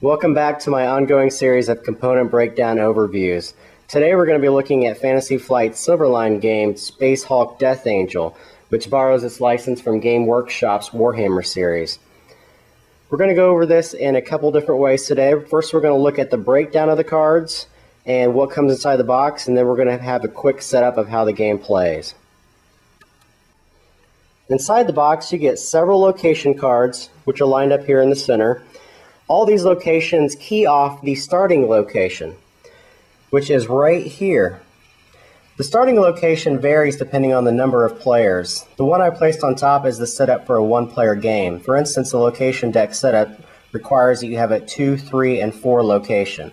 Welcome back to my ongoing series of component breakdown overviews. Today we're going to be looking at Fantasy Flight's Silverline game, Space Hulk Death Angel, which borrows its license from Game Workshop's Warhammer series. We're going to go over this in a couple different ways today. First, we're going to look at the breakdown of the cards and what comes inside the box, and then we're going to have a quick setup of how the game plays. Inside the box, you get several location cards, which are lined up here in the center. All these locations key off the starting location, which is right here. The starting location varies depending on the number of players. The one I placed on top is the setup for a one-player game. For instance, the location deck setup requires that you have a 2, 3, and 4 location.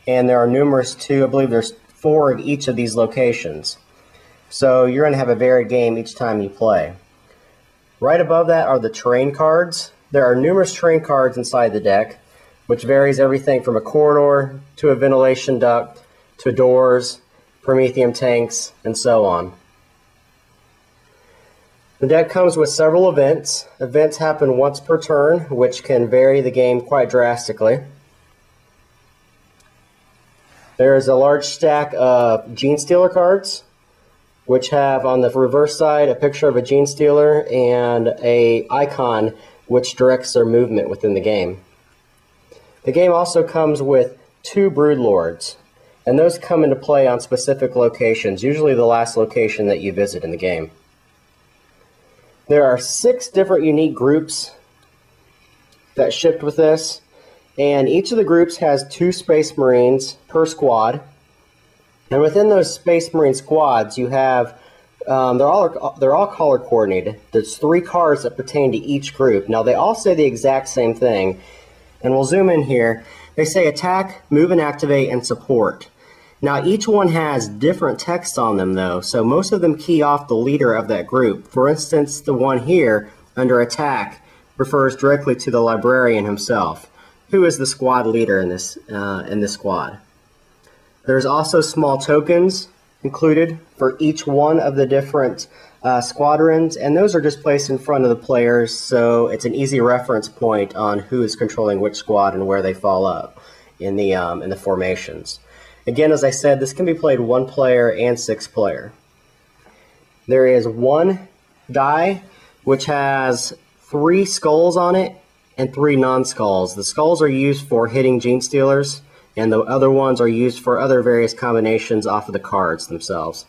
And there are numerous I believe there's 4 of each of these locations. So you're going to have a varied game each time you play. Right above that are the terrain cards. There are numerous terrain cards inside the deck, which varies everything from a corridor to a ventilation duct to doors, Prometheum tanks, and so on. The deck comes with several events. Events happen once per turn, which can vary the game quite drastically. There is a large stack of Genestealer cards, which have on the reverse side a picture of a Genestealer and an icon which directs their movement within the game. The game also comes with 2 Broodlords, and those come into play on specific locations, usually the last location that you visit in the game. There are 6 different unique groups that shipped with this, and each of the groups has 2 Space Marines per squad. And within those Space Marine squads, you have they're all color coordinated. There's 3 cards that pertain to each group. Now they all say the exact same thing, and we'll zoom in here. They say attack, move and activate, and support. Now each one has different text on them though, so most of them key off the leader of that group. For instance, the one here under attack refers directly to the librarian himself, who is the squad leader in this squad. There's also small tokens included for each one of the different squadrons, and those are just placed in front of the players, so it's an easy reference point on who is controlling which squad and where they fall up in the formations. Again, as I said, this can be played 1 player and 6 player. There is 1 die which has 3 skulls on it and 3 non-skulls. The skulls are used for hitting Genestealers, and the other ones are used for other various combinations off of the cards themselves.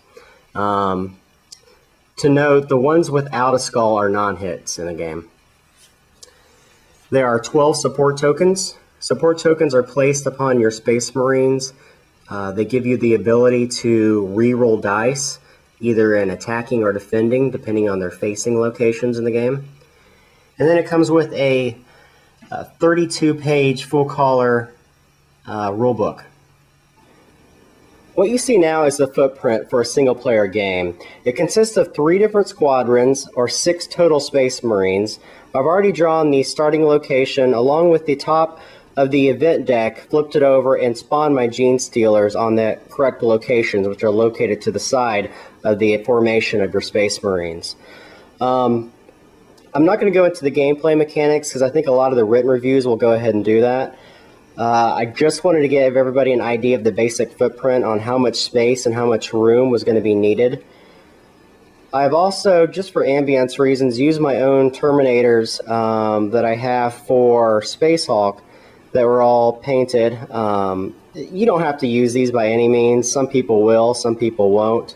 To note, the ones without a skull are non-hits in the game. There are 12 support tokens. Support tokens are placed upon your Space Marines. They give you the ability to re-roll dice, either in attacking or defending, depending on their facing locations in the game. And then it comes with a 32-page full-color rulebook. What you see now is the footprint for a single-player game. It consists of 3 different squadrons, or 6 total Space Marines. I've already drawn the starting location along with the top of the event deck, flipped it over, and spawned my Genestealers on the correct locations, which are located to the side of the formation of your Space Marines. I'm not going to go into the gameplay mechanics because I think a lot of the written reviews will go ahead and do that. I just wanted to give everybody an idea of the basic footprint on how much space and how much room was going to be needed. I've also, just for ambience reasons, used my own Terminators that I have for Space Hulk that were all painted. You don't have to use these by any means. Some people will, some people won't.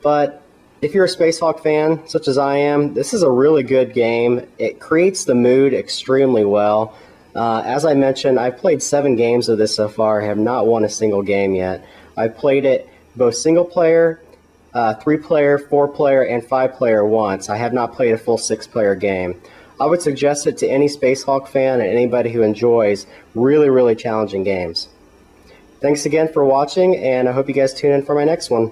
But if you're a Space Hulk fan, such as I am, this is a really good game. It creates the mood extremely well. As I mentioned, I've played 7 games of this so far. I have not won a single game yet. I've played it both single player, 3-player, 4-player, and 5-player once. I have not played a full 6-player game. I would suggest it to any Space Hulk fan and anybody who enjoys really, really challenging games. Thanks again for watching, and I hope you guys tune in for my next one.